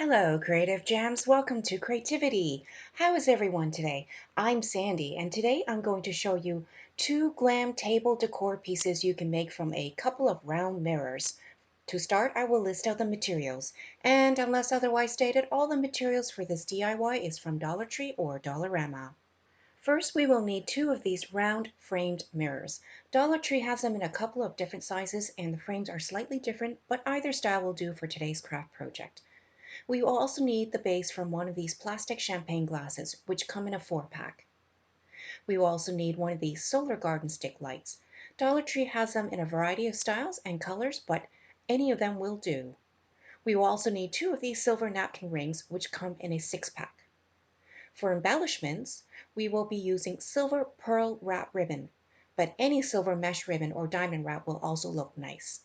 Hello, Creative Jams. Welcome to Creativity. How is everyone today? I'm Sandy, and today I'm going to show you two glam table decor pieces you can make from a couple of round mirrors. To start, I will list out the materials, and unless otherwise stated, all the materials for this DIY is from Dollar Tree or Dollarama. First, we will need two of these round framed mirrors. Dollar Tree has them in a couple of different sizes, and the frames are slightly different, but either style will do for today's craft project. We will also need the base from one of these plastic champagne glasses, which come in a 4-pack. We will also need one of these solar garden stick lights. Dollar Tree has them in a variety of styles and colors, but any of them will do. We will also need two of these silver napkin rings, which come in a 6-pack. For embellishments, we will be using silver pearl wrap ribbon, but any silver mesh ribbon or diamond wrap will also look nice.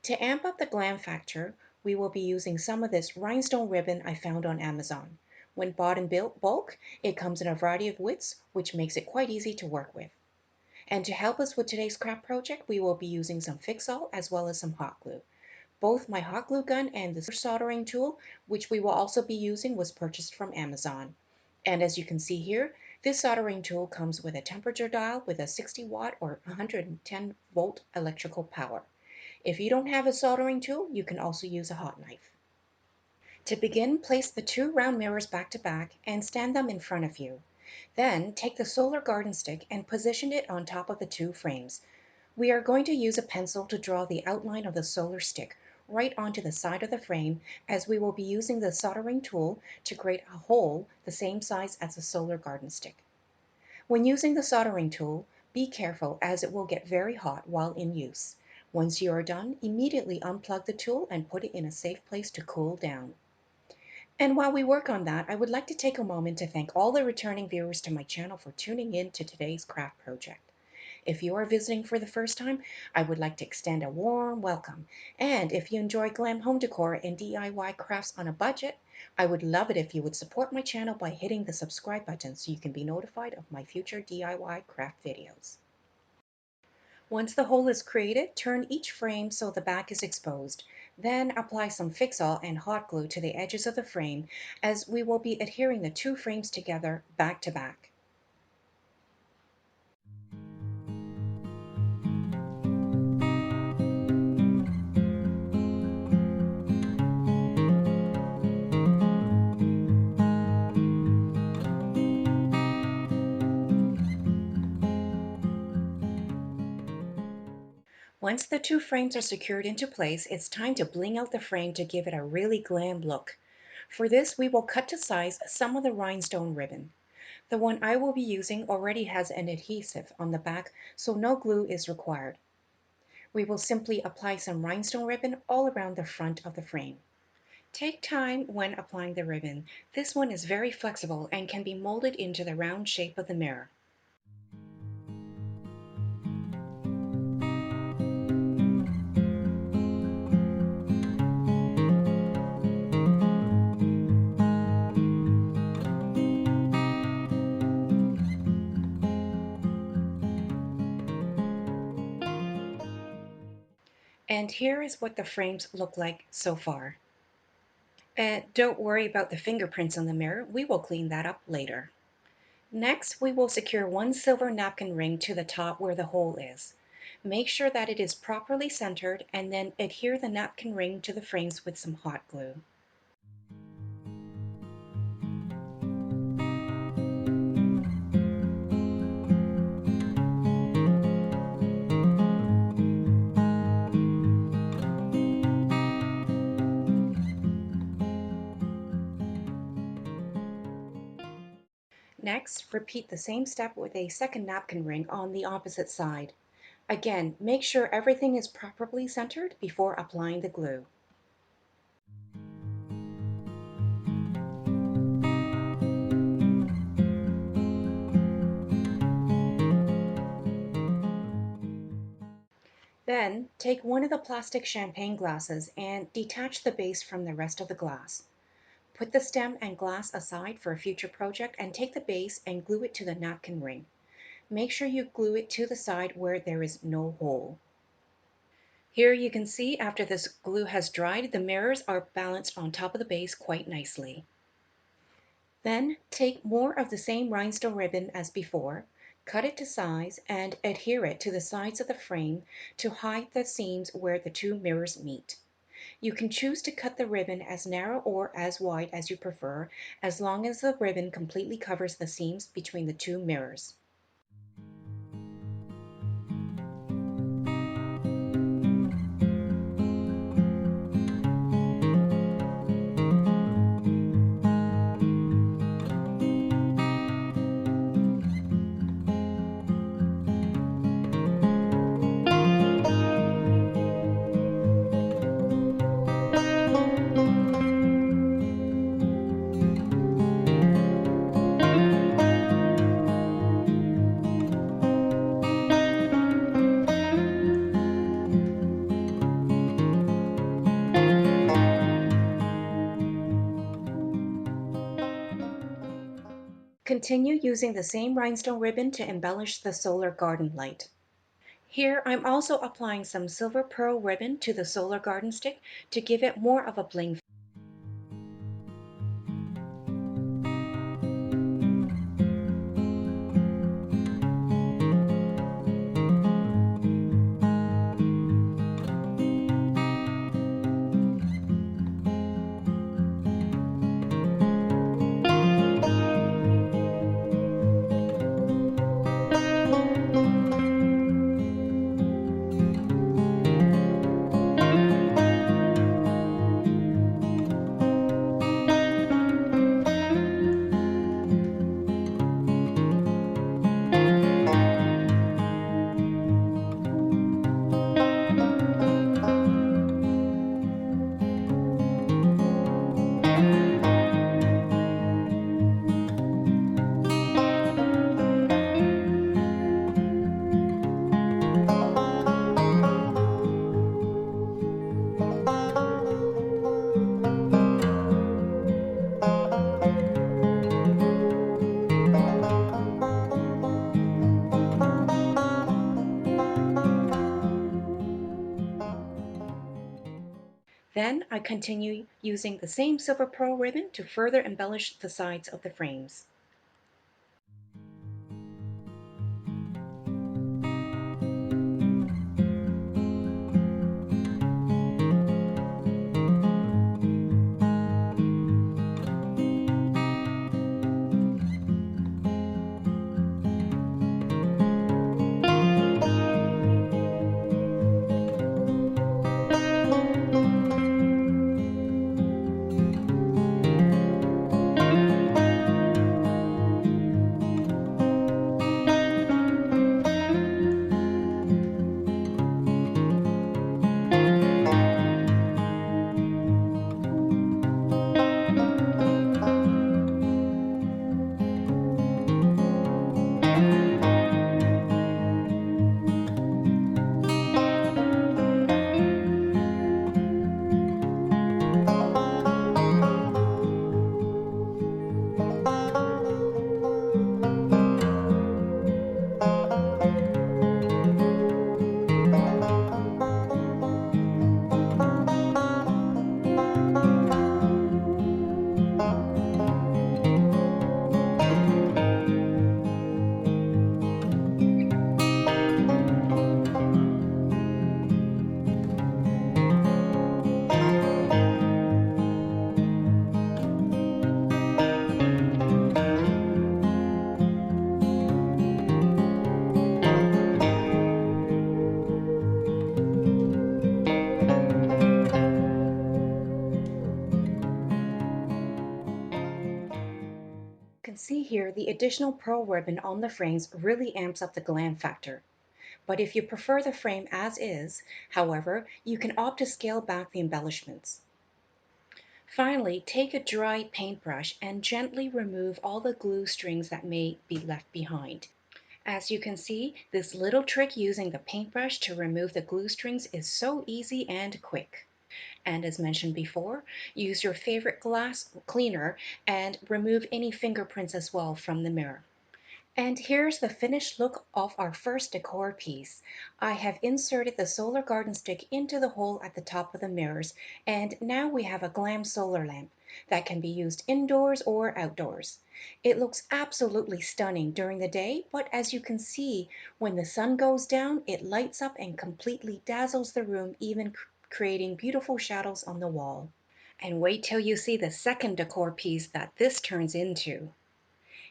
To amp up the glam factor, we will be using some of this rhinestone ribbon I found on Amazon. When bought in bulk, it comes in a variety of widths, which makes it quite easy to work with. And to help us with today's craft project, we will be using some Fix-All as well as some hot glue. Both my hot glue gun and the soldering tool, which we will also be using, was purchased from Amazon. And as you can see here, this soldering tool comes with a temperature dial with a 60-watt or 110-volt electrical power. If you don't have a soldering tool, you can also use a hot knife. To begin, place the two round mirrors back to back and stand them in front of you. Then take the solar garden stick and position it on top of the two frames. We are going to use a pencil to draw the outline of the solar stick right onto the side of the frame, as we will be using the soldering tool to create a hole the same size as the solar garden stick. When using the soldering tool, be careful as it will get very hot while in use. Once you are done, immediately unplug the tool and put it in a safe place to cool down. And while we work on that, I would like to take a moment to thank all the returning viewers to my channel for tuning in to today's craft project. If you are visiting for the first time, I would like to extend a warm welcome. And if you enjoy glam home decor and DIY crafts on a budget, I would love it if you would support my channel by hitting the subscribe button so you can be notified of my future DIY craft videos. Once the hole is created, turn each frame so the back is exposed. Then apply some Fix-All and hot glue to the edges of the frame, as we will be adhering the two frames together back to back. Once the two frames are secured into place, it's time to bling out the frame to give it a really glam look. For this, we will cut to size some of the rhinestone ribbon. The one I will be using already has an adhesive on the back, so no glue is required. We will simply apply some rhinestone ribbon all around the front of the frame. Take time when applying the ribbon. This one is very flexible and can be molded into the round shape of the mirror. And here is what the frames look like so far. And don't worry about the fingerprints on the mirror, we will clean that up later. Next, we will secure one silver napkin ring to the top where the hole is. Make sure that it is properly centered and then adhere the napkin ring to the frames with some hot glue. Next, repeat the same step with a second napkin ring on the opposite side. Again, make sure everything is properly centered before applying the glue. Then, take one of the plastic champagne glasses and detach the base from the rest of the glass. Put the stem and glass aside for a future project and take the base and glue it to the napkin ring. Make sure you glue it to the side where there is no hole. Here you can see after this glue has dried, the mirrors are balanced on top of the base quite nicely. Then take more of the same rhinestone ribbon as before, cut it to size, and adhere it to the sides of the frame to hide the seams where the two mirrors meet. You can choose to cut the ribbon as narrow or as wide as you prefer, as long as the ribbon completely covers the seams between the two mirrors. Continue using the same rhinestone ribbon to embellish the solar garden light. Here I'm also applying some silver pearl ribbon to the solar garden stick to give it more of a bling. Then I continue using the same silver pearl ribbon to further embellish the sides of the frames. You can see here the additional pearl ribbon on the frames really amps up the glam factor. But if you prefer the frame as is, however, you can opt to scale back the embellishments. Finally, take a dry paintbrush and gently remove all the glue strings that may be left behind. As you can see, this little trick using the paintbrush to remove the glue strings is so easy and quick. And as mentioned before, use your favorite glass cleaner and remove any fingerprints as well from the mirror. And here's the finished look of our first decor piece. I have inserted the solar garden stick into the hole at the top of the mirrors, and now we have a Glam solar lamp that can be used indoors or outdoors. It looks absolutely stunning during the day, but as you can see, when the sun goes down, it lights up and completely dazzles the room, even creating beautiful shadows on the wall. And wait till you see the second decor piece that this turns into.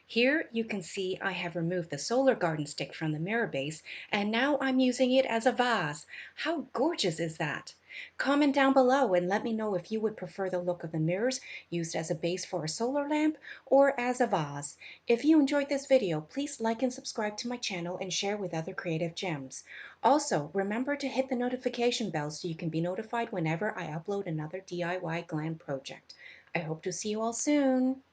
Here you can see I have removed the solar garden stick from the mirror base, and now I'm using it as a vase. How gorgeous is that? Comment down below and let me know if you would prefer the look of the mirrors used as a base for a solar lamp or as a vase. If you enjoyed this video, please like and subscribe to my channel and share with other creative gems. Also, remember to hit the notification bell so you can be notified whenever I upload another DIY glam project. I hope to see you all soon.